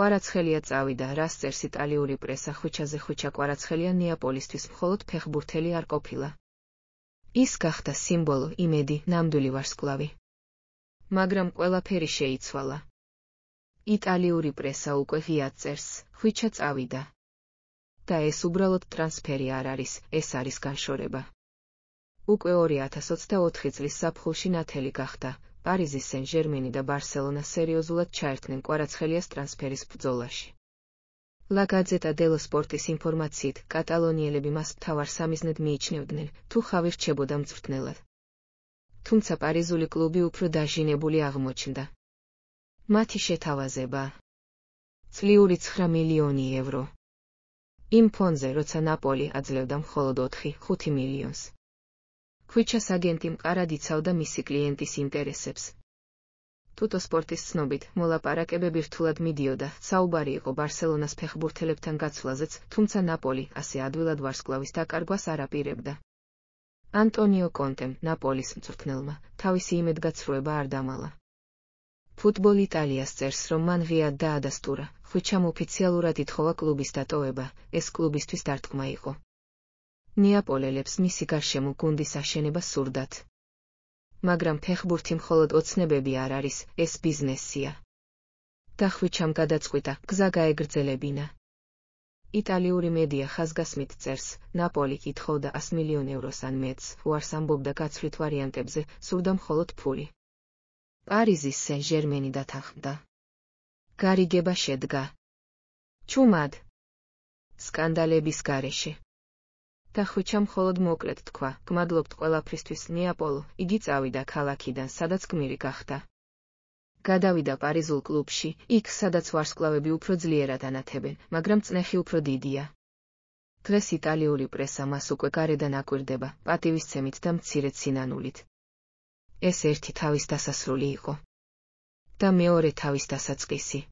კვარაცხელია წავიდა, რას წერს იტალიური პრესა ხვიჩაზე ხვიჩა კვარაცხელია ნეაპოლისთვის მხოლოდ ფეხბურთელი არ ყოფილა. ის გახდა სიმბოლო, იმედი, ნამდვილი ვარსკვლავი. მაგრამ ყველაფერი შეიცვალა. იტალიური პრესა უკვე ღიად წერს, ხვიჩა წავიდა. და ეს უბრალოდ ტრანსფერი არ არის, ეს არის განშორება. უკვე 2024 წლის ზაფხულში ნათელი გახდა. პარიზის სენ-ჟერმენი და ბარსელონა სერიოზულად ჩაერთნენ კვარაცხელიას ტრანსფერის ბრძოლაში. La Gazzetta dello Sportის ინფორმაციით, კატალონიელები მას მთავარ სამიზნედ მიიჩნევდნენ, თუ ხავი რჩებოდა მწვრთნელად. თუმცა პარიზული კლუბი უფრო დაჟინებული აღმოჩნდა. მათი შეთავაზება წლიური 9 მილიონი ევრო. იმ ფონზე, როცა ნაპოლი აძლევდა მხოლოდ 4-5 მილიონს. ხვიჩას აგენტი მყარად იცავდა მისი კლიენტის ინტერესებს. Tuttosportis ცნობით, მოლაპარაკებები რთულად მიდიოდა, საუბარი იყო ბარსელონას ფეხბურთელებთან გაცვლაზეც, თუმცა ნაპოლი ასე ადვილად ვარსკვლავის დაკარგვას არ აპირებდა. ანტონიო კონტემ, ნაპოლის მწვრთნელმა, თავისი იმედგაცრუება არ დამალა. Football Italias წერს, რომ მან ღიად დაადასტურა, ხვიჩამ ოფიციალურად ითხოვა კლუბის დატოვება, ეს კლუბისთვის დარტყმა იყო. ნეაპოლელებს მისი გარშემო გუნდის აშენება სურდათ. მაგრამ ფეხბურთი მხოლოდ ოცნებები არ არის, ეს ბიზნესია. და ხვიჩამ გადაწყვიტა, გზა გაეგრძელებინა. იტალიური მედია ხაზგასმით წერს, ნაპოლი ითხოვდა 100 მილიონ ევროს ან მეტს, უარს ამბობდა გაცვლით ვარიანტებზე, სურდა მხოლოდ ფული. პარიზის სენ-ჟერმენი დათანხმდა. გარიგება შედგა. ჩუმად. სკანდალების გარეშე. და ხვიჩამ მხოლოდ მოკლედ თქვა, გმადლობთ ყველაფრისთვის ნეაპოლო, იგი წავიდა ქალაქიდან, სადაც გმირი გახდა. გადავიდა პარიზულ კლუბში, იქ სადაც ვარსკვლავები უფრო ძლიერად ანათებენ, მაგრამ წნეხი უფრო დიდია. დღეს იტალიური პრესა მას უკვე გარედან აკვირდება, პატივისცემით და მცირე სინანულით. ეს ერთი თავის დასასრული იყო. და მეორე თავის დასაწყისი.